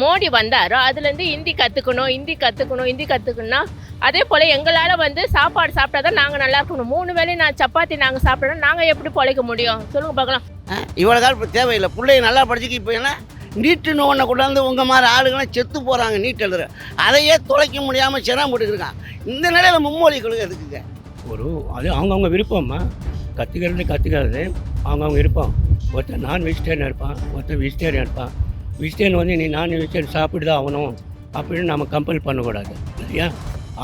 மோடி வந்தாரோ அதுலேருந்து ஹிந்தி கற்றுக்கணும், ஹிந்தி கற்றுக்கணும், ஹிந்தி கற்றுக்கணும்னா அதே போல் எங்களால் வந்து சாப்பாடு சாப்பிட்டா தான் நாங்கள் நல்லா இருக்கணும். 3 வேளையும் நான் சப்பாத்தி நாங்கள் சாப்பிட்டோன்னா நாங்கள் எப்படி பொழைக்க முடியும் சொல்லுங்கள் பார்க்கலாம். இவ்வளோ காலம் இப்போ தேவையில்லை. பிள்ளைங்க நல்லா படிச்சுக்கு இப்போ ஏன்னா நீட்டுன்னு ஒன்றை கொண்டாந்து உங்கள் மாதிரி ஆளுங்களாம் செத்து போகிறாங்க நீட் எழுதுற. அதையே தொலைக்க முடியாமல் சிரமப்பட்டுருக்கான். இந்த நிலையில் மும்மொழி கொள்கை எதுக்குங்க? அது அவங்கவுங்க விருப்பம்மா. கற்றுக்கிறது அவங்கவுங்க விருப்பம். ஒருத்தர் நான் வெஜிடேரியன் இருப்பான், ஒருத்தர் வெஜிடேரியன் இருப்பான். வெஜிடேரியன் வந்து நீ நான் வெஜிடேரியன் சாப்பிட்டு தான் ஆகணும் அப்படின்னு நம்ம கம்பல் பண்ணக்கூடாது இல்லையா?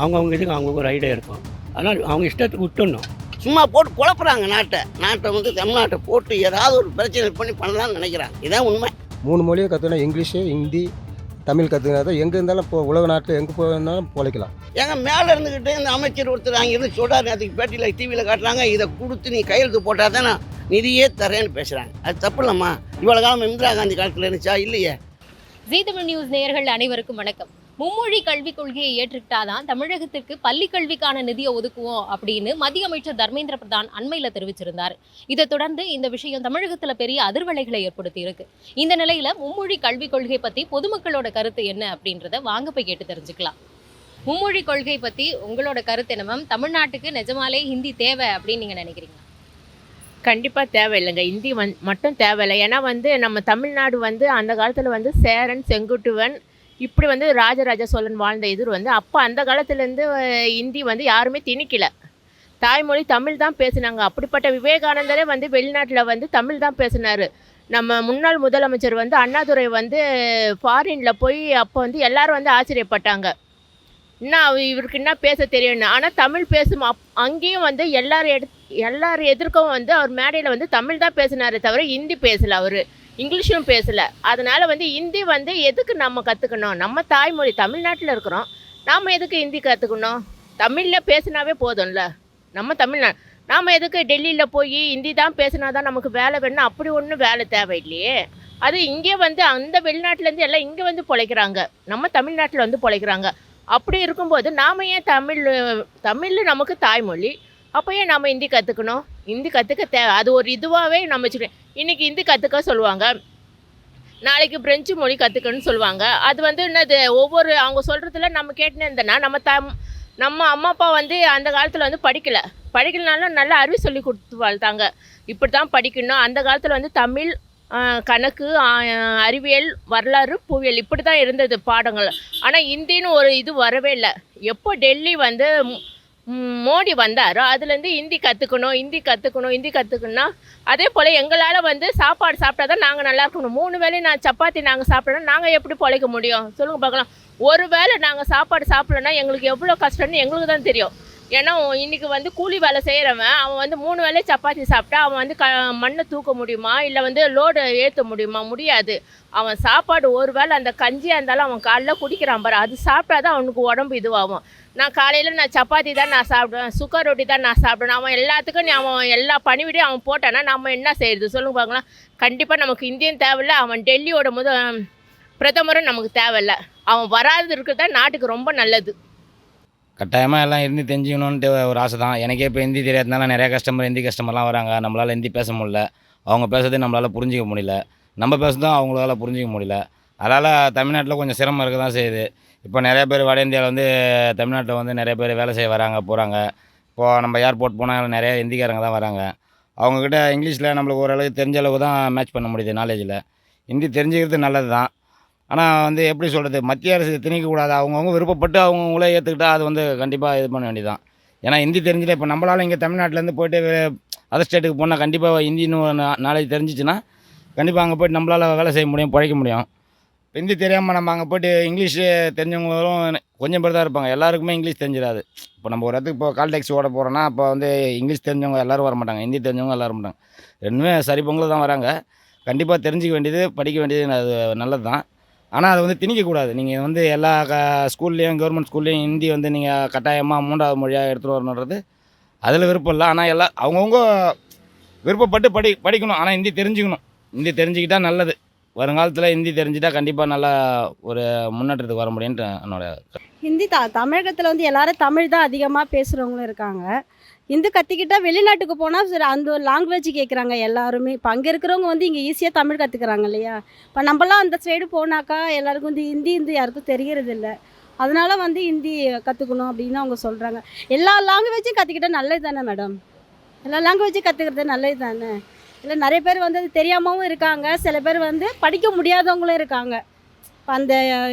அவங்கவுங்க இதுக்கு அவங்கவுங்க ஒரு ஐடியா இருக்கும். அதனால் அவங்க இஷ்டத்துக்கு விட்டுடணும். சும்மா போட்டு குழப்புறாங்க நாட்டை வந்து தமிழ்நாட்டை போட்டு ஏதாவது ஒரு பிரச்சனை பண்ணலாம்னு நினைக்கிறாங்க. இதான் உண்மை. 3 மொழியை கற்றுனா இங்கிலீஷு, ஹிந்தி, தமிழ் கற்றுக்கினா தான் எங்கே இருந்தாலும் இப்போ உலக நாட்டில் எங்கே போனாலும் பிழைக்கலாம். ஏங்க மேலே இருந்துக்கிட்டு இந்த அமைச்சர் ஒருத்தர் அங்கேருந்து சொல்கிறார், நேற்றுக்கு பேட்டியில் டிவியில் காட்டுறாங்க, இதை கொடுத்து நீ கையெழுத்து போட்டால் தான் நான் நிதியே தரேன்னு பேசுகிறாங்க. அது தப்பு இல்லைம்மா. இவ்வளோ காலம் இந்திரா காந்தி காலத்தில் இருந்துச்சா? இல்லையே. ஜீ தமிழ் நியூஸ் நேயர்கள் அனைவருக்கும் வணக்கம். மும்மொழி கல்விக் கொள்கையை ஏற்றுக்கிட்டாதான் தமிழகத்திற்கு பள்ளி கல்விக்கான நிதியை ஒதுக்குவோம் அப்படின்னு மத்திய அமைச்சர் தர்மேந்திர பிரதான் அண்மையில தெரிவிச்சிருந்தார். இதை தொடர்ந்து இந்த விஷயம் தமிழகத்துல பெரிய அதிர்வலைகளை ஏற்படுத்தி இருக்கு. இந்த நிலையில மும்மொழி கல்விக் கொள்கை பத்தி பொதுமக்களோட கருத்து என்ன அப்படின்றத வாங்க போய் கேட்டு தெரிஞ்சுக்கலாம். மும்மொழி கொள்கை பத்தி உங்களோட கருத்து என்ன மேம்? தமிழ்நாட்டுக்கு நிஜமாலே ஹிந்தி தேவை அப்படின்னு நீங்க நினைக்கிறீங்க? கண்டிப்பாக தேவையில்லைங்க. ஹிந்தி மட்டும் தேவையில்லை. ஏன்னா வந்து நம்ம தமிழ்நாடு வந்து அந்த காலத்தில் வந்து சேரன், செங்குட்டுவன், இப்படி வந்து ராஜராஜ சோழன் வாழ்ந்த இது வந்து அப்போ அந்த காலத்துலேருந்து ஹிந்தி வந்து யாருமே திணிக்கல. தாய்மொழி தமிழ் தான் பேசினாங்க. அப்படிப்பட்ட விவேகானந்தரே வந்து வெளிநாட்டில் வந்து தமிழ் தான் பேசினார். நம்ம முன்னாள் முதலமைச்சர் வந்து அண்ணாதுரை வந்து ஃபாரினில் போய் அப்போ வந்து எல்லோரும் வந்து ஆச்சரியப்பட்டாங்க, என்ன இவருக்கு என்ன பேச தெரியும்னு. ஆனால் தமிழ் பேசும் அங்கேயும் வந்து எல்லாரும் எதிர்க்கவும் வந்து அவர் மேடையில் வந்து தமிழ் தான் பேசினாரே தவிர ஹிந்தி பேசலை, அவர் இங்கிலீஷும் பேசலை. அதனால் வந்து ஹிந்தி வந்து எதுக்கு நம்ம கற்றுக்கணும்? நம்ம தாய்மொழி தமிழ்நாட்டில் இருக்கிறோம், நாம் எதுக்கு ஹிந்தி கற்றுக்கணும்? தமிழில் பேசினாவே போதும்ல. நம்ம தமிழ்நாடு நாம் எதுக்கு டெல்லியில் போய் ஹிந்தி தான் பேசினா தான் நமக்கு வேலை வேணும்? அப்படி ஒன்றும் வேலை தேவையில்லையே. அது இங்கே வந்து அந்த வெளிநாட்டிலேருந்து எல்லாம் இங்கே வந்து பிழைக்கிறாங்க, நம்ம தமிழ்நாட்டில் வந்து பிழைக்கிறாங்க. அப்படி இருக்கும்போது நாம் ஏன் தமிழ் நமக்கு தாய்மொழி, அப்போ ஏன் நம்ம ஹிந்தி கற்றுக்கணும்? ஹிந்தி கற்றுக்க அது ஒரு இதுவாகவே நம்ம வச்சுக்கணும். இன்றைக்கி ஹிந்தி கற்றுக்க சொல்லுவாங்க, நாளைக்கு பிரெஞ்சு மொழி கற்றுக்கணும்னு சொல்லுவாங்க. அது வந்து என்னது ஒவ்வொரு அவங்க சொல்கிறதுல நம்ம கேட்டுன்னு இருந்தோன்னா நம்ம அம்மா அப்பா வந்து அந்த காலத்தில் வந்து படிக்கலனாலும் நல்லா அறிவு சொல்லி கொடுத்து வாழ்த்தாங்க. இப்படி தான் படிக்கணும். அந்த காலத்தில் வந்து தமிழ், கணக்கு, அறிவியல், வரலாறு, புவியியல் இப்படி தான் இருந்தது பாடங்கள். ஆனால் ஹிந்தின்னு ஒரு இது வரவே இல்லை. எப்போ டெல்லி வந்து மோடி வந்தாரோ அதுலேருந்து ஹிந்தி கற்றுக்கணும், ஹிந்தி கற்றுக்கணும், ஹிந்தி கற்றுக்கணும்னா அதே போல் எங்களால் வந்து சாப்பாடு சாப்பிட்டா தான் நாங்கள் நல்லா இருக்கணும். 3 வேளையும் நான் சப்பாத்தி நாங்கள் சாப்பிட்டோன்னா நாங்கள் எப்படி பொழைக்க முடியும் சொல்லுங்கள் பார்க்கலாம். ஒரு வேளை நாங்கள் சாப்பாடு சாப்பிட்லன்னா எங்களுக்கு எவ்வளோ கஷ்டம்னு எங்களுக்கு தான் தெரியும். ஏன்னா இன்றைக்கி வந்து கூலி வேலை செய்கிறவன் அவன் வந்து 3 வேளையும் சப்பாத்தி சாப்பிட்டா அவன் வந்து மண்ணை தூக்க முடியுமா? இல்லை வந்து லோடு ஏற்ற முடியுமா? முடியாது. அவன் சாப்பாடு ஒரு வேளை அந்த கஞ்சியாக இருந்தாலும் அவன் காலைல குடிக்கிறான் பாரு, அது சாப்பிட்டா தான் அவனுக்கு உடம்பு இதுவாகும். நான் காலையில் நான் சப்பாத்தி தான் நான் சாப்பிடுவேன், சுகர் ரொட்டி தான் நான் சாப்பிடுவேன். அவன் எல்லாத்துக்கும் அவன் எல்லா பணிவிடையும் அவன் போட்டானா நம்ம என்ன செய்யுது சொல்லுங்க பார்க்கலாம். கண்டிப்பாக நமக்கு இந்தியன் தேவையில்லை, அவன் டெல்லியோட பிரதமரும் நமக்கு தேவையில்லை. அவன் வராது இருக்கிறது தான் நாட்டுக்கு ரொம்ப நல்லது. கட்டாயமாக எல்லாம் ஹிந்தி தெரிஞ்சுக்கணுன்ட்டு ஒரு ஆசை தான். எனக்கே இப்போ ஹிந்தி தெரியாதனால நிறையா ஹிந்தி கஸ்டமர்லாம் வராங்க. நம்மளால் ஹிந்தி பேச முடியல, அவங்க பேசுறதே நம்மளால் புரிஞ்சிக்க முடியல, நம்ம பேசுறதும் அவங்களால புரிஞ்சிக்க முடியல. அதனால் தமிழ்நாட்டில் கொஞ்சம் சிரமம் இருக்க தான் செய்யுது. இப்போ நிறைய பேர் வட இந்தியாவில் வந்து தமிழ்நாட்டில் வந்து நிறைய பேர் வேலை செய்ய வராங்க, போகிறாங்க. இப்போது நம்ம ஏர்போர்ட் போனால் நிறைய ஹிந்திக்காரங்க தான் வராங்க. அவங்கக்கிட்ட இங்கிலீஷில் நம்மளுக்கு ஓரளவுக்கு தெரிஞ்ச அளவுக்கு தான் மேட்ச் பண்ண முடியுது நாலேஜில். ஹிந்தி தெரிஞ்சுக்கிறது நல்லது தான். ஆனால் வந்து எப்படி சொல்கிறது, மத்திய அரசு திணிக்கக்கூடாது. அவங்கவுங்க விருப்பப்பட்டு அவங்கவுங்களே ஏற்றுக்கிட்டால் அது வந்து கண்டிப்பாக இது பண்ண வேண்டியதான். ஏன்னா ஹிந்தி தெரிஞ்சுட்டு இப்போ நம்மளால் இங்கே தமிழ்நாட்டிலேருந்து போய்ட்டு அதர் ஸ்டேட்டுக்கு போனால் கண்டிப்பாக ஹிந்தின்னு நாலேஜ் தெரிஞ்சிச்சுன்னா கண்டிப்பாக அங்கே போய்ட்டு நம்மளால் வேலை செய்ய முடியும், பிழைக்க முடியும். ஹிந்தி தெரியாமல் நம்ம அங்கே போய்ட்டு இங்கிலீஷு தெரிஞ்சவங்களும் கொஞ்சம் பேர் தான் இருப்பாங்க. எல்லாருக்குமே இங்கிலீஷ் தெரிஞ்சிடாது. இப்போ நம்ம ஒரு இடத்துக்கு இப்போ கால் டாக்ஸி ஓட போகிறோன்னா இப்போ வந்து இங்கிலீஷ் தெரிஞ்சவங்க எல்லோரும் வர மாட்டாங்க, ஹிந்தி தெரிஞ்சவங்க எல்லோரும் மாட்டாங்க. ரெண்டுமே சரி பொங்கல் தான் வராங்க. கண்டிப்பாக தெரிஞ்சிக்க வேண்டியது, படிக்க வேண்டியது அது நல்லது தான். ஆனால் அதை வந்து திணிக்கக்கூடாது. நீங்கள் வந்து எல்லா ஸ்கூல்லேயும் கவர்மெண்ட் ஸ்கூல்லேயும் ஹிந்தி வந்து நீங்கள் கட்டாயமாக 3வது மொழியாக எடுத்துகிட்டு வரணுன்றது அதில் விருப்பம் இல்லை. ஆனால் எல்லாம் அவங்கவுங்க விருப்பப்பட்டு படிக்கணும். ஆனால் ஹிந்தி தெரிஞ்சுக்கணும். ஹிந்தி தெரிஞ்சுக்கிட்டால் நல்லது. வருங்காலத்தில் ஹிந்தி தெரிஞ்சுட்டா கண்டிப்பாக நல்லா ஒரு முன்னேற்றத்துக்கு வர முடியுன்ட்டு என்னோட ஹிந்தி தமிழகத்தில் வந்து எல்லாரும் தமிழ் தான் அதிகமாக பேசுகிறவங்களும் இருக்காங்க. ஹிந்து கற்றுக்கிட்டா வெளிநாட்டுக்கு போனால் சரி அந்த ஒரு லாங்குவேஜ் கேட்குறாங்க எல்லாருமே. இப்போ அங்கே இருக்கிறவங்க வந்து இங்கே ஈஸியாக தமிழ் கற்றுக்குறாங்க இல்லையா? இப்போ நம்மலாம் அந்த சைடு போனாக்கா எல்லாருக்கும் வந்து ஹிந்தி யாருக்கும் தெரியறதில்ல. அதனால வந்து ஹிந்தி கற்றுக்கணும் அப்படின்னு அவங்க சொல்கிறாங்க. எல்லா லாங்குவேஜும் கற்றுக்கிட்டா நல்லது தானே மேடம்? எல்லா லாங்குவேஜும் கற்றுக்கிறது நல்லது தானே? இல்லை நிறைய பேர் வந்து அது தெரியாமவும் இருக்காங்க, சில பேர் வந்து படிக்க முடியாதவங்களும் இருக்காங்க. இப்போ அந்த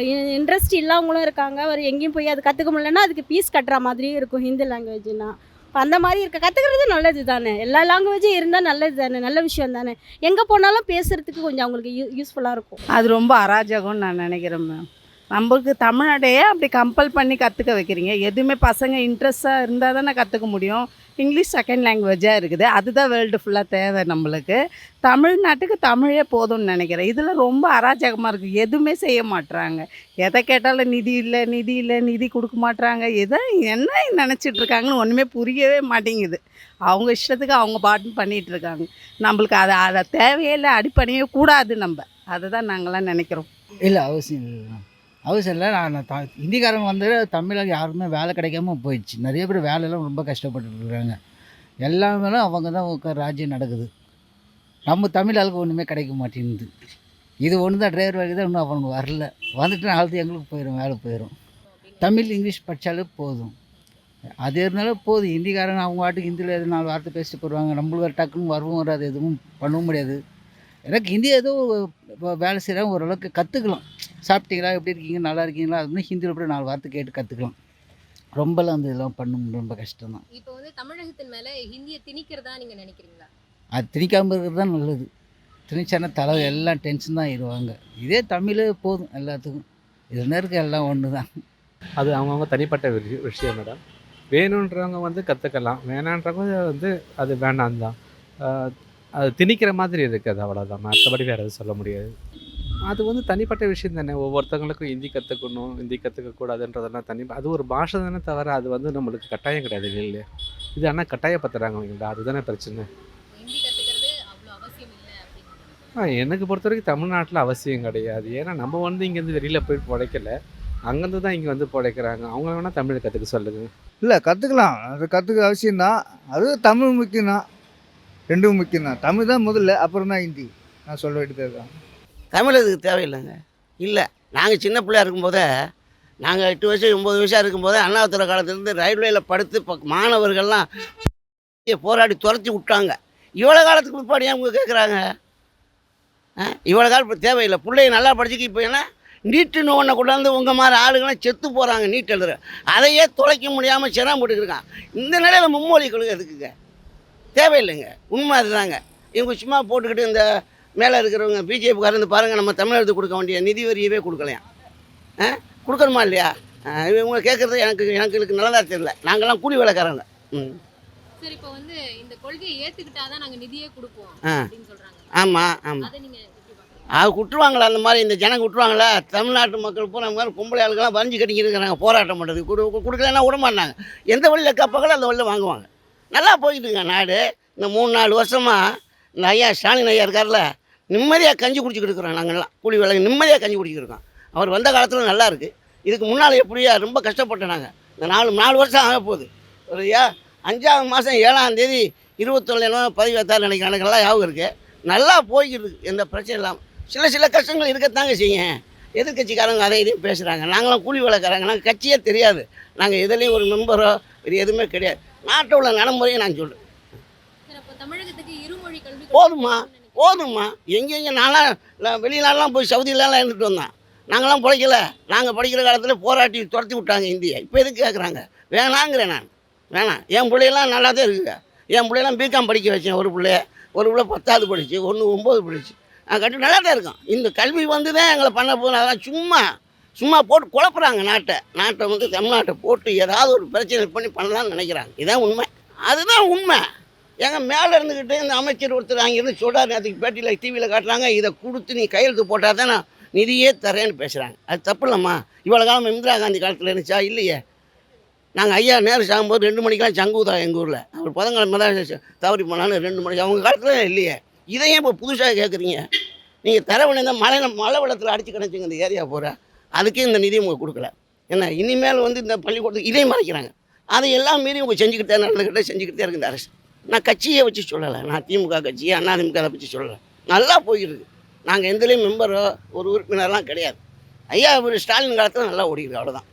இன்ட்ரெஸ்ட் இல்லாதவங்களும் இருக்காங்க. ஒரு எங்கேயும் போய் அது கற்றுக்க முடியலன்னா அதுக்கு ஃபீஸ் கட்டுற மாதிரியும் இருக்கும் ஹிந்தி லாங்குவேஜ்னா. இப்போ அந்த மாதிரி கற்றுக்கிறது நல்லது தானே? எல்லா லாங்குவேஜும் இருந்தால் நல்லது தானே? நல்ல விஷயம் தானே? எங்கே போனாலும் பேசுகிறதுக்கு கொஞ்சம் அவங்களுக்கு யூஸ்ஃபுல்லாக இருக்கும். அது ரொம்ப அராஜகம்னு நான் நினைக்கிறேன் மேம். நம்மளுக்கு தமிழ்நாட்டையே அப்படி கம்பல் பண்ணி கற்றுக்க வைக்கிறீங்க. எதுவுமே பசங்க இன்ட்ரெஸ்ட்டாக இருந்தால் தானே கற்றுக்க முடியும். இங்கிலீஷ் செகண்ட் லாங்குவேஜாக இருக்குது, அதுதான் வேர்ல்டு ஃபுல்லாக தேவை நம்மளுக்கு. தமிழ்நாட்டுக்கு தமிழே போதும்னு நினைக்கிறேன். இதில் ரொம்ப அராஜகமாக இருக்குது, எதுவுமே செய்ய மாட்றாங்க. எதை கேட்டாலும் நிதி இல்லை நிதி இல்லை, நிதி கொடுக்க மாட்றாங்க. என்ன நினச்சிட்ருக்காங்கன்னு ஒன்றுமே புரியவே மாட்டேங்குது. அவங்க இஷ்டத்துக்கு அவங்க பாட்டுன்னு பண்ணிகிட்ருக்காங்க. நம்மளுக்கு அதை தேவையே இல்லை, அடிப்படையே கூடாது. நம்ம அதை தான் நாங்களாம் நினைக்கிறோம். இல்லை அவசியம் இல்லை, அவசியம் இல்லை. நான் ஹிந்திக்காரங்க வந்து தமிழில் யாருமே வேலை கிடைக்காம போயிடுச்சு. நிறைய பேர் வேலையெல்லாம் ரொம்ப கஷ்டப்பட்டுருக்குறாங்க. எல்லாமே அவங்க தான் ராஜ்யம் நடக்குது. நம்ம தமிழ் ஆளுக்கு ஒன்றுமே கிடைக்க மாட்டேங்குது. இது ஒன்று தான் டிரைவர் வேலைக்கு தான் இன்னும் அவங்க வரல. வந்துட்டு நாளைக்கு எங்களுக்கு போயிடும், வேலை போயிடும். தமிழ் இங்கிலீஷ் படித்தாலே போதும், அது இருந்தாலும் போதும். ஹிந்திக்காரங்க அவங்க வாட்டுக்கு ஹிந்தியில் எது 4 வார்த்தை பேசிட்டு போடுவாங்க. நம்மளுக்கு வேறு டக்குன்னு வரவும் வராது, எதுவும் பண்ணவும் முடியாது. எனக்கு ஹிந்தி ஏதோ வேலை செய்கிறாங்க, ஓரளவுக்கு கற்றுக்கலாம். சாப்பிட்டீங்களா, எப்படி இருக்கீங்க, நல்லா இருக்கீங்களா, அது வந்து ஹிந்தியில் கூட 4 வார்த்தை கேட்டு கற்றுக்கலாம். ரொம்பலாம் அந்த இதெல்லாம் பண்ண ரொம்ப கஷ்டம் தான். இப்போ வந்து தமிழகத்தின் மேல ஹிந்தியை திணிக்கிறதா நீங்க நினைக்கிறீங்களா? அது திணிக்காமல் இருக்கிறது தான் நல்லது. திணிச்சானா தலை எல்லாம் டென்ஷன் தான் ஆயிடுவாங்க. இதே தமிழ் போதும் எல்லாத்துக்கும். இதில் இருக்க எல்லாம் ஒன்று தான். அது அவங்கவுங்க தனிப்பட்ட விஷயம் மேடம். வேணுன்றவங்க வந்து கற்றுக்கலாம், வேணான்றவங்க வந்து அது வேணாம் தான். அது திணிக்கிற மாதிரி இருக்குது, அவ்வளோதான். மற்றபடி வேறு எதுவும் சொல்ல முடியாது. அது வந்து தனிப்பட்ட விஷயம் தானே. ஒவ்வொருத்தவங்களுக்கும் ஹிந்தி கற்றுக்கணும், ஹிந்தி கற்றுக்கக்கூடாதுன்றதெல்லாம் அது ஒரு பாஷை தானே தவிர அது வந்து நம்மளுக்கு கட்டாயம் கிடையாது இல்லையா? இது ஆனால் கட்டாயப்படுத்துகிறாங்க இல்லைங்களா, அதுதானே பிரச்சனை. ஹிந்தி கத்துக்கிறது அவ்வளோ அவசியம் இல்லை அப்படின்னு. எனக்கு பொறுத்த வரைக்கும் தமிழ்நாட்டில் அவசியம் கிடையாது. ஏன்னா நம்ம வந்து இங்கேருந்து வெளியில் போய் பிழைக்கல, அங்கேருந்து தான் இங்கே வந்து பிழைக்கிறாங்க. அவங்க வேணால் தமிழ் கற்றுக்க சொல்லுங்க. இல்லை கற்றுக்கலாம், அது கற்றுக்க அவசியம்தான். அது தமிழ் முக்கியம்தான், ரெண்டும் முக்கியம்தான். தமிழ் தான் முதல்ல, அப்புறம் தான் ஹிந்தி. நான் சொல்ல வேண்டியது தான். தமிழ் அதுக்கு தேவையில்லைங்க. இல்லை, நாங்கள் சின்ன பிள்ளையா இருக்கும்போதே, நாங்கள் 8 வயசு 9 வயசாக இருக்கும்போதே அண்ணாதுரை காலத்துலேருந்து ரயில்வேயில் படுத்து மாணவர்கள்லாம் போராடி துரத்தி விட்டாங்க. இவ்வளோ காலத்துக்கு பிற்பாடு ஏன் அவங்க கேட்குறாங்க? இவ்வளோ காலம் இப்போ தேவையில்லை. பிள்ளைய நல்லா படிச்சுக்கு இப்போ என்ன நீட்டுன்னு ஒன்றை கொண்டாந்து உங்கள் மாதிரி ஆளுங்களாம் செத்து போகிறாங்க நீட் எழுதுற. அதையே தொலைக்க முடியாமல் சிரமப்பட்டுருக்கான். இந்த நிலையில் மும்மொழி கொள்கை எதுக்குங்க? தேவையில்லைங்க. உண்மை அதுதாங்க. இவங்க சும்மா போட்டுக்கிட்டு இந்த மேலே இருக்கிறவங்க பிஜேபிக்காரர் இருந்து பாருங்கள், நம்ம தமிழகத்துக்கு கொடுக்க வேண்டிய நிதி வரியவே கொடுக்கலையாம். கொடுக்கணுமா இல்லையா? இவங்க கேட்குறது எங்களுக்கு நல்லதாக தெரியல. நாங்கள்லாம் கூலி வேலைக்காரங்க. சரி, இப்போ வந்து இந்த கொள்கையை ஏற்றுக்கிட்டாதான் நாங்கள் நிதியே கொடுப்போம் அப்படின்னு சொல்கிறாங்க. ஆமாம் ஆமாம். அதை நீங்கள் எப்படி பார்க்குறீங்க? அது விட்டுருவாங்களா? அந்த மாதிரி இந்த ஜனங்க விட்டுருவாங்களா? தமிழ்நாட்டு மக்கள் பூரா நம்ம மாதிரி பொம்பளை ஆளுக்கெல்லாம் வரைஞ்சி கட்டிக்கிட்டு இருக்கிறாங்க போராட்டம் பண்ணுறது. கொடுக்கலன்னா விட மாட்டாங்க. எந்த வழியில் கப்பங்களோ அந்த வழியில் வாங்குவாங்க. நல்லா போய்கிட்டுங்க நாடு. இந்த 3-4 வருஷமாக இந்த ஐயா ஸ்டாலின் ஐயா இருக்கார்ல, நிம்மதியாக கஞ்சி குடிச்சிக்கிட்டு இருக்கிறோம். நாங்கள்லாம் கூலி வேலை நிம்மதியாக கஞ்சி குடிச்சிக்கிட்டு இருக்கோம். அவர் வந்த காலத்தில் நல்லா இருக்குது. இதுக்கு முன்னால் எப்படியா ரொம்ப கஷ்டப்பட்டோம் நாங்கள். இந்த 4 வருஷம் ஆக போகுது. ஒரு 5ஆம் மாதம் 7ஆம் தேதி 21 பதிவு வைத்தார் நினைக்கிறேன். எனக்கு நல்லா ஞாபகம் இருக்குது. நல்லா போய்கிட்டு இருக்குது, எந்த பிரச்சனை இல்லாமல். சில கஷ்டங்கள் இருக்கத்தாங்க செய்யும். எதிர்கட்சிக்காரங்க அதை இதையும் பேசுகிறாங்க. நாங்களாம் கூலி வேலைக்காரங்க, நாங்கள் கட்சியே தெரியாது. நாங்கள் எதுலேயும் ஒரு மெம்பரோ இது எதுவுமே கிடையாது. நாட்டில் உள்ள நடைமுறையை நான் சொல்கிறேன். தமிழகத்துக்கு இருமொழி கல்வி போதும்மா. எங்கெங்கே நான்லாம் வெளிநாடுலாம் போய் சவுதியிலலாம் இருந்துட்டு வந்தேன். நாங்களாம் பிழைக்கல. நாங்கள் படிக்கிற காலத்தில் போராட்டி துரத்தி விட்டாங்க இந்தியா. இப்போ எதுக்கு கேட்குறாங்க? வேணாங்கிறேன் நான். வேணாம். என் பிள்ளையெல்லாம் நல்லா தான் இருக்குங்க. என் பிள்ளையெல்லாம் பிகாம் படிக்க வச்சேன். ஒரு பிள்ளை 10வது படிச்சு, 1 9 படிச்சு. நான் கட்டி நல்லா தான் இருக்கோம். இந்த கல்வி வந்து தான் எங்களை பண்ண போகணும். அதெல்லாம் சும்மா போட்டு குழப்புறாங்க நாட்டை வந்து தமிழ்நாட்டை போட்டு ஏதாவது ஒரு பிரச்சனை பண்ணி பண்ணலாம்னு நினைக்கிறாங்க. இதுதான் உண்மை, அதுதான் உண்மை. ஏங்க மேலே இருந்துக்கிட்டு இந்த அமைச்சர் ஒருத்தர் அங்கேருந்து சொல்கிறார், அதுக்கு பேட்டியில் டிவியில் காட்டுறாங்க, இதை கொடுத்து நீ கையெழுத்து போட்டால் தான் நான் நிதியே தரேன்னு பேசுகிறாங்க. அது தப்பு இல்லைம்மா. இவ்வளோ காலம் இந்திரா காந்தி காலத்தில் இருந்துச்சா? இல்லையே. நாங்கள் ஐயா நேரு சாகும்போது 2 மணிக்கெலாம் சங்கூதா எங்கள் ஊரில். அவர் புதன்கிழமை தான் தவறி போனாலும் 2 மணிக்கு. அவங்க காலத்தில் இல்லையே. இதையும் இப்போ புதுசாக கேட்குறீங்க. நீங்கள் தர வேண்டிய மழை வெள்ளத்தில் அடித்து கிடச்சிங்க இந்த ஏரியா போகிற. அதுக்கே இந்த நிதி உங்களுக்கு கொடுக்கல. என்ன இனிமேல் வந்து இந்த பள்ளிக்கூடத்துக்கு இதையும் மறைக்கிறாங்க. அதையெல்லாம் மீறி இவங்க செஞ்சுக்கிட்டே நடந்துக்கிட்டே செஞ்சுக்கிட்டே இருக்குது இந்த அரசு. நான் கட்சியை வச்சு சொல்லலை, நான் திமுக கட்சி அதிமுக வச்சு சொல்லலை, நல்லா போயிருக்கு. நாங்கள் எந்தலேயும் மெம்பரோ ஒரு உறுப்பினர்லாம் கிடையாது. ஐயா ஒரு ஸ்டாலின் காலத்தில் நல்லா ஓடிக்குது, அவ்வளோதான்.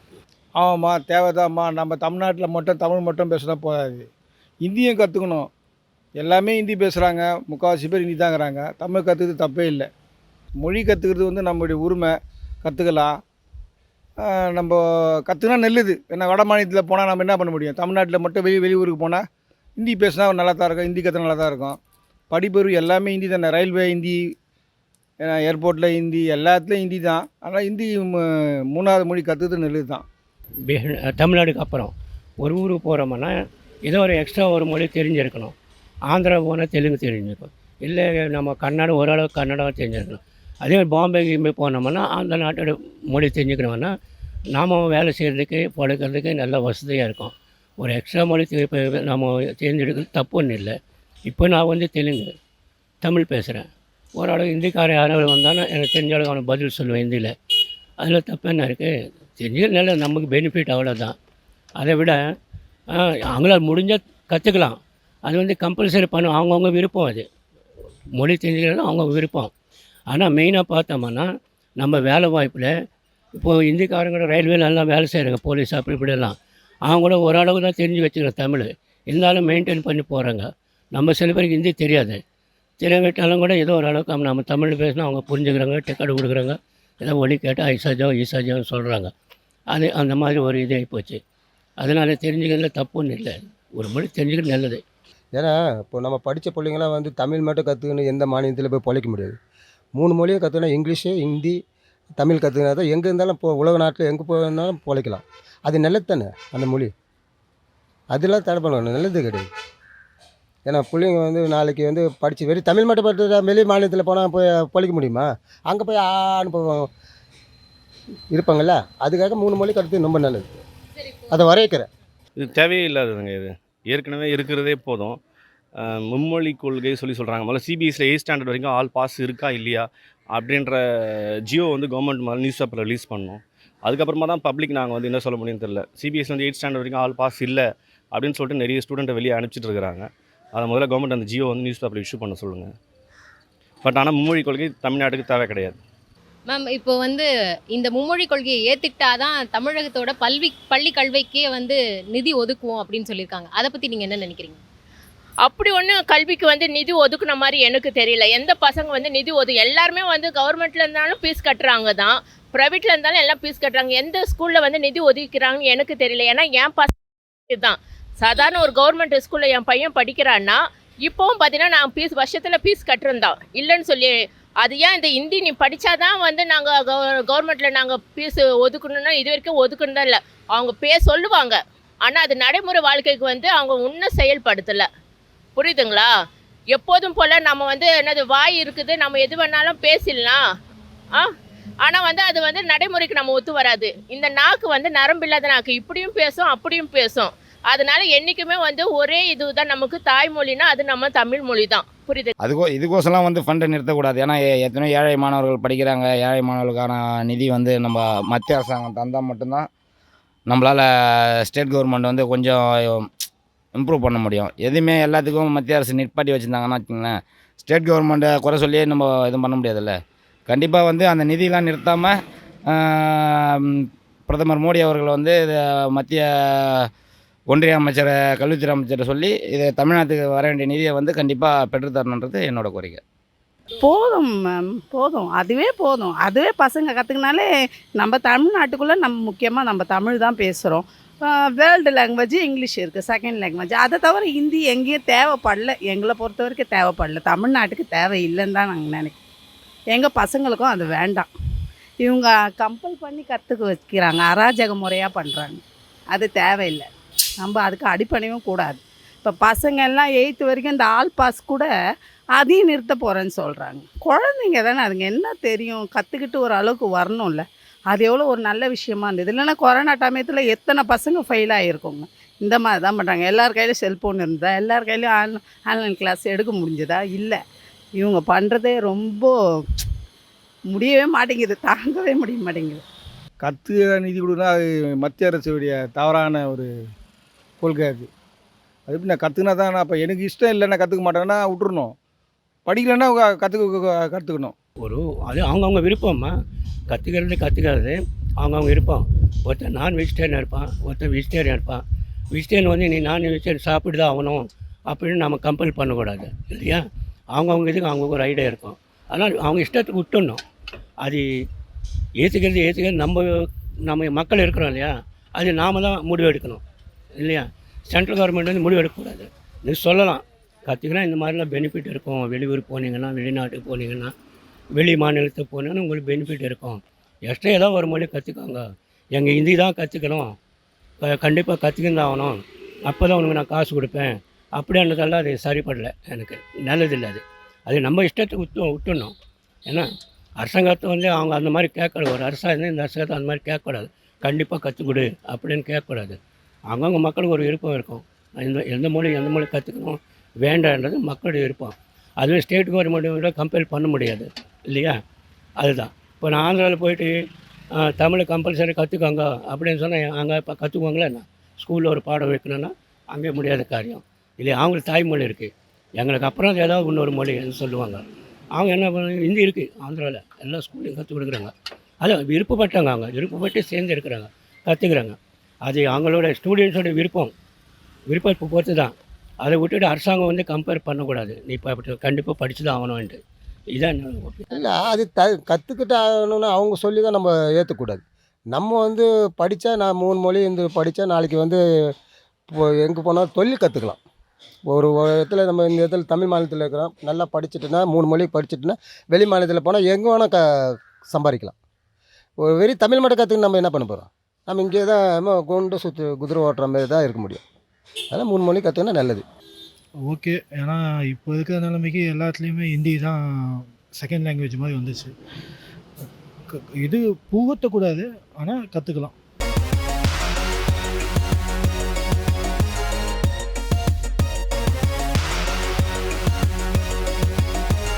ஆமாம்மா, தேவைதாம்மா. நம்ம தமிழ்நாட்டில் மட்டும் தமிழ் மட்டும் பேசினா போதாது, இந்தியும் கற்றுக்கணும். எல்லாமே ஹிந்தி பேசுகிறாங்க, முக்கால்வாசி பேர் ஹிந்தி தாங்கிறாங்க. தமிழ் கற்றுக்கிறது தப்பே இல்லை. மொழி கற்றுக்கிறது வந்து நம்மளுடைய உரிமை, கற்றுக்கலாம். நம்ம கற்றுக்கினா நல்லது. ஏன்னா வட மாநிலத்தில் போனால் நம்ம என்ன பண்ண முடியும்? தமிழ்நாட்டில் மட்டும் வெளியூருக்கு போனால் ஹிந்தி பேசினா நல்லா தான் இருக்கும், ஹிந்தி கற்றுனா நல்லா தான் இருக்கும். படிப்பறிவு எல்லாமே ஹிந்தி தானே. ரயில்வே ஹிந்தி, ஏர்போர்ட்டில் ஹிந்தி, எல்லாத்துலேயும் ஹிந்தி தான். ஆனால் ஹிந்தி 3வது மொழி கற்றுக்கிறது நல்லது தான். தமிழ்நாடுக்கு அப்புறம் ஒரு ஊருக்கு போகிறோம்னா ஏதோ ஒரு எக்ஸ்ட்ரா ஒரு மொழி தெரிஞ்சிருக்கணும். ஆந்திரா போனால் தெலுங்கு தெரிஞ்சிருக்கும், இல்லை நம்ம கன்னடம் ஓரளவுக்கு கன்னடம் தெரிஞ்சிருக்கணும். அதே மாதிரி பாம்பே கிம்பே போனோம்னா அந்த நாட்டோட மொழி தெரிஞ்சுக்கணும்னா நாம் வேலை செய்கிறதுக்கு பழக்கிறதுக்கு நல்ல வசதியாக இருக்கும். ஒரு எக்ஸ்ட்ரா மொழி நம்ம தெரிஞ்செடுக்கிறது தப்பு ஒன்றும் இல்லை. இப்போ நான் வந்து தெலுங்கு தமிழ் பேசுகிறேன். ஓரளவு ஹிந்திக்காரன் யாராவது வந்தாலும் எனக்கு தெரிஞ்ச அளவுக்கு அவனை பதில் சொல்லுவேன் ஹிந்தியில். அதில் தப்பு என்ன இருக்குது? தெரிஞ்சது நல்ல நமக்கு பெனிஃபிட், அவ்வளோதான். அதை விட அவங்களால் முடிஞ்சால் கற்றுக்கலாம். அது வந்து கம்பல்சரி பண்ணும், அவங்கவுங்க விருப்பம். அது மொழி தெரிஞ்சுக்கிறது அவங்க விருப்பம். ஆனால் மெயினாக பார்த்தோம்னா நம்ம வேலை வாய்ப்பில் இப்போது ஹிந்திக்காரங்க ரயில்வேல எல்லாம் வேலை செய்கிறாங்க, போலீஸ் அப்படி இப்படியெல்லாம். அவங்க கூட ஓரளவு தான் தெரிஞ்சு வச்சுக்கிறேன் தமிழ், இருந்தாலும் மெயின்டைன் பண்ணி போகிறாங்க. நம்ம சில பேருக்கு ஹிந்தி தெரியாது, தெரியாவிட்டாலும் கூட ஏதோ ஓரளவுக்கு நம்ம தமிழ் பேசினா அவங்க புரிஞ்சுக்கிறாங்க, டிக்கெட் கொடுக்குறாங்க, ஏதோ ஒலி கேட்டால் ஐசாஜோன்னு சொல்கிறாங்க. அது அந்த மாதிரி ஒரு இதாகி போச்சு. அதனால் தெரிஞ்சுக்கிறதுல தப்பு ஒன்றும் இல்லை, ஒரு மொழி தெரிஞ்சுக்கிறது நல்லது. ஏன்னா இப்போ நம்ம படித்த பிள்ளைங்களாம் வந்து தமிழ் மட்டும் கற்றுக்கணும் எந்த மாநிலத்தில் போய் பொழைக்க முடியாது. 3 மொழியும் கற்றுக்கணும், இங்கிலீஷு, ஹிந்தி, தமிழ் கற்றுக்கினா தான் எங்கே இருந்தாலும் உலக நாட்டில் எங்கே போனாலும் பொழைக்கலாம். அது நல்லது தானே அந்த மொழி. அதெல்லாம் தடை பண்ணணும், நல்லது கிடையாது. ஏன்னா பிள்ளைங்க வந்து நாளைக்கு வந்து படித்து தமிழ் மட்டும் படித்து வெளி மாநிலத்தில் போனால் போய் பொழைக்க முடியுமா? அங்கே போய் அனுபவம் இருப்பாங்கள்ல, அதுக்காக 3 மொழி கற்று ரொம்ப நல்லது. அதை வரவேற்கிறேன். இது தேவையே இல்லாததுங்க. இது ஏற்கனவே இருக்கிறதே போதும். மும்மொழி கொள்கை சொல்கிறாங்க. முதல்ல சிபிஎஸ்சியில் 8th ஸ்டாண்டர்ட் வரைக்கும் ஆல் பாஸ் இருக்கா இல்லையா அப்படின்ற ஜியோ வந்து கவர்மெண்ட் முதல்ல நியூஸ் பேப்பரில் ரிலீஸ் பண்ணோம். அதுக்கப்புறமா தான் பப்ளிக் நாங்கள் வந்து என்ன சொல்ல முடியும்னு தெரியல. சிபிஎஸ்சி வந்து 8th ஸ்டாண்டர்ட் வரைக்கும் ஆல் பாஸ் இல்லை அப்படின்னு சொல்லிட்டு நிறைய ஸ்டூடெண்ட்டை வெளியே அனுப்பிச்சிட்டு இருக்கிறாங்க. அதை முதல்ல கவர்மெண்ட் அந்த ஜியோ வந்து நியூஸ் பேப்பரில் இஷ்யூ பண்ண சொல்லுங்கள். பட் ஆனால் மும்மொழி கொள்கை தமிழ்நாட்டுக்கு தேவை கிடையாது. மேம், இப்போ வந்து இந்த மும்மொழி கொள்கையை ஏற்றுக்கிட்டாதான் தமிழகத்தோட பள்ளி கல்விக்கே வந்து நிதி ஒதுக்குவோம் அப்படின்னு சொல்லியிருக்காங்க. அதை பற்றி நீங்கள் என்ன நினைக்கிறீங்க? அப்படி ஒன்றும் கல்விக்கு வந்து நிதி ஒதுக்குன மாதிரி எனக்கு தெரியல. எந்த பசங்க வந்து நிதி எல்லாருமே வந்து கவர்மெண்ட்டில் இருந்தாலும் ஃபீஸ் கட்டுறாங்க தான், ப்ரைவேட்டில் இருந்தாலும் எல்லாம் ஃபீஸ் கட்டுறாங்க. எந்த ஸ்கூலில் வந்து நிதி ஒதுக்கிறாங்கன்னு எனக்கு தெரியல. ஏன்னா என் பசங்க தான் சாதாரண ஒரு கவர்மெண்ட் ஸ்கூலில் என் பையன் படிக்கிறான்னா இப்போவும் பார்த்தீங்கன்னா நான் வருஷத்தில் ஃபீஸ் கட்டுறோம் இல்லைன்னு சொல்லி. அது ஏன் இந்த ஹிந்தி நீ படித்தாதான் வந்து நாங்கள் கவர்மெண்ட்டில் நாங்கள் ஃபீஸ் ஒதுக்கணுன்னா இது வரைக்கும் ஒதுக்குன்னு இல்லை. அவங்க சொல்லுவாங்க, ஆனால் அது நடைமுறை வாழ்க்கைக்கு வந்து அவங்க இன்னும் செயல்படுத்தலை. புரியுதுங்களா? எப்போதும் போல் நம்ம வந்து என்னது வாய் இருக்குது, நம்ம எது வேணாலும் பேசிடலாம். ஆனால் வந்து அது வந்து நடைமுறைக்கு நம்ம ஒத்து வராது. இந்த நாக்கு வந்து நரம்பு இல்லாத நாக்கு, இப்படியும் பேசும் அப்படியும் பேசும். அதனால என்றைக்குமே வந்து ஒரே இதுதான் நமக்கு தாய்மொழினா அது நம்ம தமிழ் மொழி தான். புரியுது? இதுக்கோசலாம் வந்து ஃபண்டை நிறுத்தக்கூடாது. ஏன்னா எத்தனையோ ஏழை மாணவர்கள் படிக்கிறாங்க. ஏழை மாணவர்களுக்கான நிதி வந்து நம்ம மத்திய அரசாங்கம் தந்தால் மட்டும்தான் நம்மளால் ஸ்டேட் கவர்மெண்ட் வந்து கொஞ்சம் இம்ப்ரூவ் பண்ண முடியும். எதுவுமே எல்லாத்துக்கும் மத்திய அரசு நிற்பாட்டி வச்சுருந்தாங்கன்னா வச்சுங்களேன், ஸ்டேட் கவர்மெண்ட்டை குறை சொல்லியே நம்ம எதுவும் பண்ண முடியாதுல்ல. கண்டிப்பாக வந்து அந்த நிதியெலாம் நிறுத்தாமல் பிரதமர் மோடி அவர்கள் வந்து மத்திய ஒன்றிய அமைச்சரை, கல்வித்துறை அமைச்சரை சொல்லி இது தமிழ்நாட்டுக்கு வர வேண்டிய நிதியை வந்து கண்டிப்பாக பெற்றுத்தரணுன்றது என்னோடய கோரிக்கை. போதும் மேம், போதும், அதுவே போதும். அதுவே பசங்க கற்றுக்கினாலே நம்ம தமிழ்நாட்டுக்குள்ளே முக்கியமாக நம்ம தமிழ் தான் பேசுகிறோம். வேர்ல்டு லாங்குவேஜ் இங்கிலீஷ் இருக்குது, செகண்ட் லாங்குவேஜ். அதை தவிர ஹிந்தி எங்கேயும் தேவைப்படல, எங்களை பொறுத்த வரைக்கும் தேவைப்படல. தமிழ்நாட்டுக்கு தேவை இல்லைன்னு தான் நாங்கள் நினைக்கிறோம். எங்கள் பசங்களுக்கும் அது வேண்டாம். இவங்க கம்பல் பண்ணி கற்றுக்க வைக்கிறாங்க, அராஜக முறையாக பண்ணுறாங்க. அது தேவையில்லை, நம்ம அதுக்கு அடிப்படையும் கூடாது. இப்போ பசங்க எல்லாம் 8th வரைக்கும் இந்த ஆல் பாஸ் கூட அதையும் நிறுத்த போகிறேன்னு சொல்கிறாங்க. குழந்தைங்க தானே, அதுங்க என்ன தெரியும், கற்றுக்கிட்டு ஒரு அளவுக்கு வரணும்ல. அது எவ்வளோ ஒரு நல்ல விஷயமா இருந்தது. இல்லைன்னா கொரோனா சமயத்தில் எத்தனை பசங்க ஃபெயில் ஆகிருக்கோங்க. இந்த மாதிரி தான் பண்ணுறாங்க. எல்லார் கையிலும் செல்ஃபோன் இருந்தால் எல்லார் கையிலையும் ஆன்லைன் கிளாஸ் எடுக்க முடிஞ்சதா? இல்லை. இவங்க பண்ணுறதே ரொம்ப முடியவே மாட்டேங்குது, தாங்கவே முடிய மாட்டேங்குது. கற்று நிதி கொடுக்குன்னா அது மத்திய அரசுடைய தவறான ஒரு கொள்கை அது. அது எப்படி நான் கற்றுக்கினா தான் நான் இப்போ எனக்கு இஷ்டம் இல்லைன்னா கற்றுக்க மாட்டேன்னா விட்டுறணும். படிக்கலைன்னா கற்றுக்கணும். அது அவங்கவுங்க விருப்பம்மா. கற்றுக்கிறது அவங்கவுங்க விருப்பம். ஒருத்தன் நான் வெஜிடேரியன் இருப்பான், ஒருத்தன் வெஜிடேரியன் இருப்பான். வெஜிடேரியன் வந்து நீ நான் வெஜிடேரியன் சாப்பிட்டு தான் ஆகணும் அப்படின்னு நம்ம கம்பல் பண்ணக்கூடாது இல்லையா? அவங்கவுங்க இதுக்கு அவங்கவுங்க ஒரு ஐடியா இருக்கும். ஆனால் அவங்க இஷ்டத்துக்கு விட்டுடணும். அது ஏற்றுக்கிறது நம்ம மக்கள் இருக்கிறோம் இல்லையா? அது நாம் தான் முடிவு எடுக்கணும் இல்லையா? சென்ட்ரல் கவர்மெண்ட் வந்து முடிவு எடுக்கக்கூடாது. நீ சொல்லலாம் கற்றுக்கினா இந்த மாதிரிலாம் பெனிஃபிட் இருக்கும். வெளியூர் போனீங்கன்னா, வெளிநாட்டுக்கு போனீங்கன்னா, வெளி மாநிலத்துக்கு போனீங்கன்னா உங்களுக்கு பெனிஃபிட் இருக்கும். எக்ஸ்ட்ரா ஏதோ ஒரு மொழி கற்றுக்கோங்க. எங்கள் ஹிந்தி தான் கற்றுக்கணும், கண்டிப்பாக கற்றுக்கின்னு தான் ஆகணும், அப்போ தான் உனக்கு நான் காசு கொடுப்பேன் அப்படின்றதெல்லாம் அது சரிப்படலை. எனக்கு நல்லதில்லை அது. அது நம்ம இஷ்டத்துக்கு விட்டுடணும். ஏன்னா அரசாங்கத்தை வந்து அவங்க அந்த மாதிரி கேட்கக்கூடாது. ஒரு அரசாங்கம் இந்த அரசாங்கத்தை அந்த மாதிரி கேட்கக்கூடாது. கண்டிப்பாக கற்றுக்கொடு அப்படின்னு கேட்கக்கூடாது. அவங்கவுங்க மக்களுக்கு ஒரு விருப்பம் இருக்கும். எந்த மொழி கற்றுக்கணும் வேண்டான்றது மக்களுடைய விருப்பம். அதுவே ஸ்டேட் கவர்மெண்ட்டை கம்பேர் பண்ண முடியாது இல்லையா? அதுதான். இப்போ நான் ஆந்திராவில் போயிட்டு தமிழை கம்பல்சரி கற்றுக்கோங்க அப்படின்னு சொன்னால் அங்கே இப்போ கற்றுக்குவாங்களா என்ன? ஸ்கூலில் ஒரு பாடம் வைக்கணுன்னா அங்கே முடியாத காரியம் இல்லையா? அவங்களுக்கு தாய்மொழி இருக்குது. எங்களுக்கு அப்புறம் ஏதாவது இன்னொரு மொழி சொல்லுவாங்க. அவங்க என்ன பண்ணுவாங்க? ஹிந்தி இருக்குது ஆந்திராவில், எல்லா ஸ்கூல்லையும் கற்றுக் கொடுக்குறாங்க. அது விருப்பப்பட்டவங்க, அவங்க விருப்பப்பட்டு சேர்ந்து இருக்கிறாங்க, கற்றுக்குறாங்க. அது அவங்களோட ஸ்டூடெண்ட்ஸோட விருப்பத்தை பொறுத்து தான். அதை விட்டுட்டு அரசாங்கம் வந்து கம்பேர் பண்ணக்கூடாது. நீ இப்போ கண்டிப்பாக படித்து தான் ஆகணும்ன்ட்டு. இதான் இல்லை அது கற்றுக்கிட்டு ஆகணும்னு அவங்க சொல்லி தான் நம்ம ஏற்றக்கூடாது. நம்ம வந்து படித்தா நான் 3 மொழி படித்தா நாளைக்கு வந்து எங்கே போனால் தொழில் கற்றுக்கலாம். ஒரு இடத்துல நம்ம இந்த இடத்துல தமிழ் மாநிலத்தில் இருக்கிறோம், நல்லா படிச்சுட்டுனா 3 மொழி படிச்சுட்டுனா வெளி மாநிலத்தில் போனால் எங்கே வேணால் சம்பாதிக்கலாம். ஒரு வெறும் தமிழ் மட்டும் கற்றுக்கு நம்ம என்ன பண்ண போகிறோம்? நம்ம இங்கே தான் குண்டு குதிரை ஓட்டுற மாதிரி தான் இருக்க முடியும். அதனால் 3 மொழி கற்றுக்கினா நல்லது. ஓகே. ஏன்னா இப்போ இருக்கிற நிலைமைக்கு எல்லாத்துலேயுமே ஹிந்தி தான் செகண்ட் லாங்குவேஜ் மாதிரி வந்துச்சு. இது புகத்தக்கூடாது, ஆனால் கற்றுக்கலாம்.